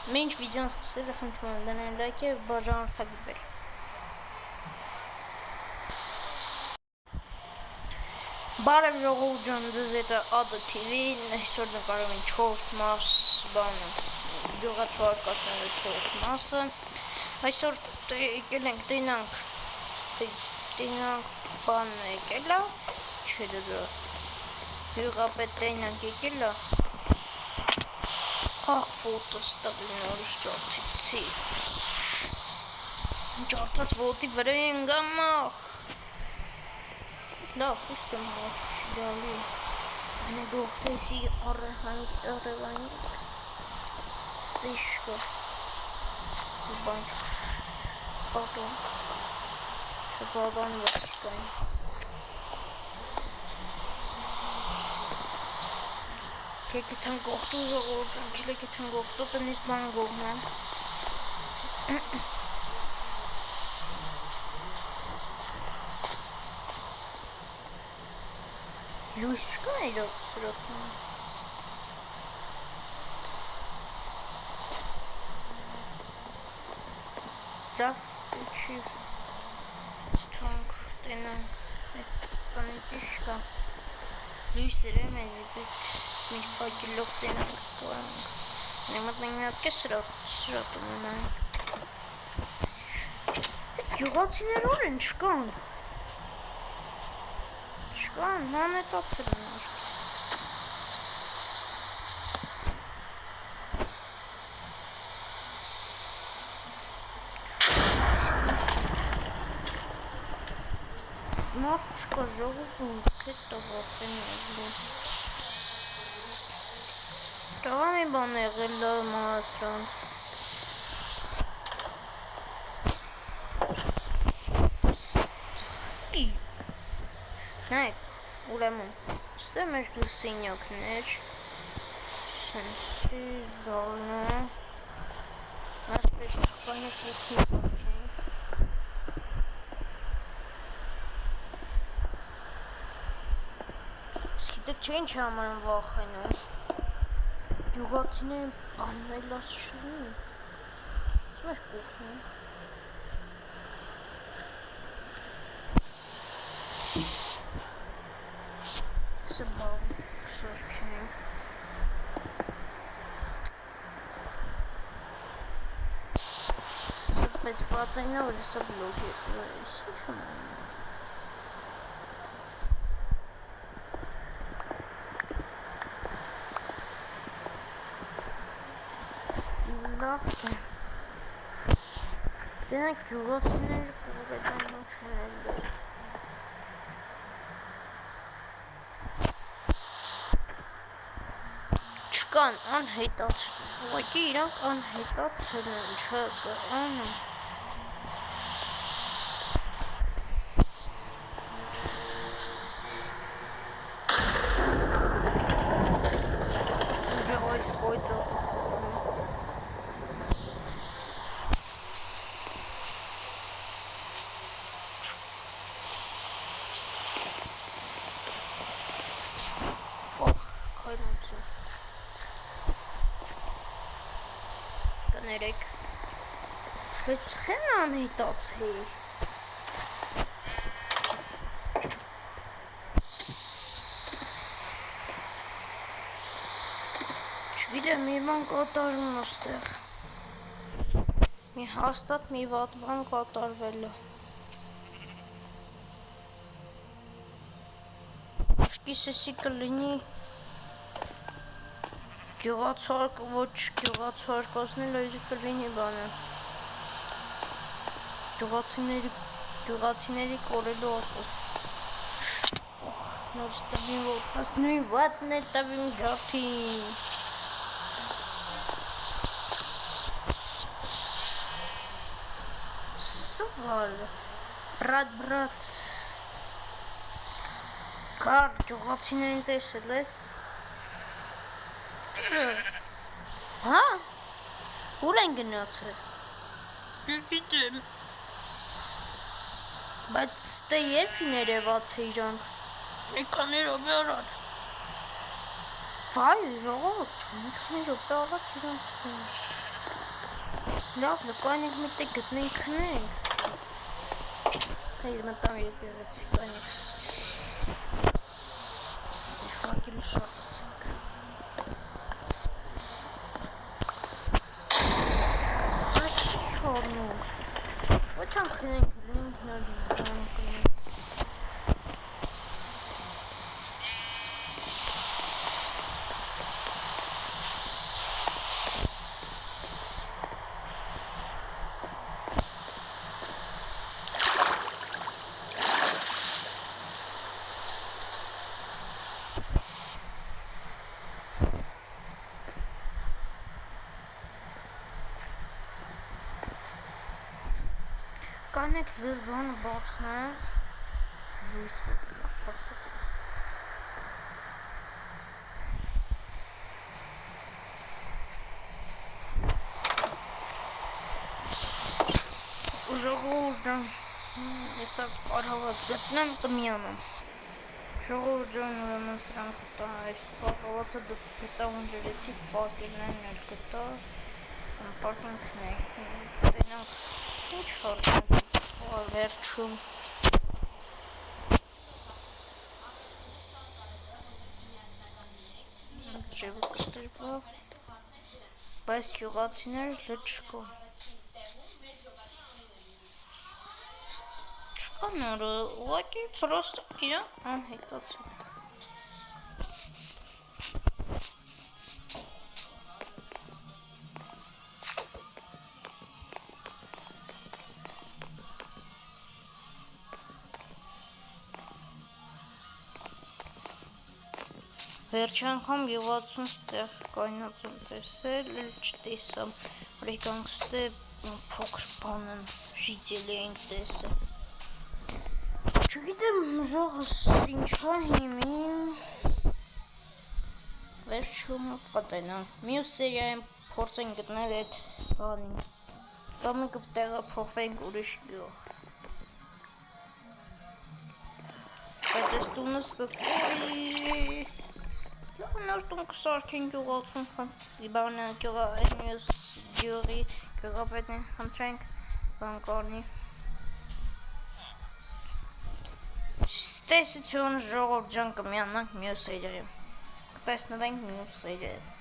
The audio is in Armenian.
Մինչ վիդեոն սկսել խնդրում եմ դնել լայք եւ բաժանորդագրվել։ Բարև ժողովուրդ ջան, ձեզ հետ է Ադա TV-ն, այսօր նկարում ենք 4 մաս բանը, գյուղացվար կասները 4 մասը, այսօր եկել ենք տենանք բանն եկել է, չէ դրա, հյուղապետ տենանք եկել է, աղ ոտս տղին որիշ ճարդիցի, ճարդած ոտի վրա են գամաղ, լավ, խուստ եմ գալի, այնը գողտեսի առևանիկ, ստիշկը, բանչ, պատոն, շպաբան վրսկային, կեկեթան գողտու ժողոր, կեկեթան գողտու տնից բան գողնան, լույս չկա իրոք սրոքնում, լավ ուչի թանք տենանք, այդ տնից իշ կա, լույսեր եմ էզի պետք մի ֆակելով տենանք կորանք, նեմատնենք նատ կե սրատում ունանք, այդ գյուղացիներ որ են չկան, Չկան, հանետացել են արկի։ Մարդ չկա ժողովում, կետ տղախ են եղլու։ Տղա մի բան եղել լավ մահասրանց։ Նայք, ուրեմն, ստե մեր դու սինյակներ, սենսի զալնը, աստեր սաղբանը կուխի սարքենք, սկիտեք չէ ինչ համար եմ վախենում, գյուղացիները բաննել աս շլին, մեր կուխնին, Սա բաղ սարքենք, բայց վատայնա որ սա բլոգ է, սա չմ լավ թե դենակ գյուղացիները կուրետանո չեն էլ Չկան անհետացել, ուղղակի իրանք անհետացել են, չկան Ուջեղ այս կոյծը Ֆոխ, կայնացել Կներեք, բայց չեն անհետացել Չգիտեմ, մի բան կատարվում ոստեղ Մի հաստատ մի վատ բան կատարվել է Աշկիսեսի կլինի Գյուղացարկ, ոչ գյուղացարկացնել այզի կլինի բանը Գյուղացիների կորելու արկոս Նորից տվին ոտնաս նույն վատն է տվին գարդին Սվալ, բրատ Կար, գյուղացիներին տեսել ես Հա, ուր են գնացել Գիտեմ Բայց ստե երբ ներևաց է իրանք Մի քանի րոպե առաջ Վայ, ժողովուրդ, մի քանի րոպե առաջ իրանք Լավ, նկարենք միտեղ գտնենք քնենք։ Հայր մտամ եկեղեցի կանենք։ Իշխակիլ շատ ենք։ Այս շորնում։ Ոչ ան քնենք լինք նարդի բան կնենք։ Կանեք դες բանը բացնել։ Լույսը բացել։ Ժողովուրդ ջան, հեսա կարողա գտնեմ կմիանամ։ Ժողովուրդ ջան, ուրեմն սրանք գտա այս կառավարը գտա ունջերեցի ֆակելներն էլ գտա։ Պարքինգն է։ Տենանք ինչ շարժենք վերջում։ Ջևը կտրվա։ Բայց գյուղացիներ լճկո։ Չկանորը, ուղակի պրոստը իրան անհետացում։ Վերջ անգամ յուղացուն ստեղ կայնացում տեսել, էլ չտեսամ, որեկանք ստեղ փոքր բանն ժիծել էինք տեսել։ Չգիտեմ ժողս ինչա հիմին, վերջում կտենամ, մյուս սերիայում փորձենք գտնել այդ բանին, կամ մենք տեղափոխվենք ուրիշ գյուղ։ Բայց այս տունս կկորի, նոր տուն կսարքեն գյուղացուն բանը այդ մյուս գյուղի գյուղապետին խնդրենք բան կորնի։ Տեսություն ժողովուրդ ջան կմիանանք մյուս սերիայում։ Կտեսնվենք մյուս սերիայում։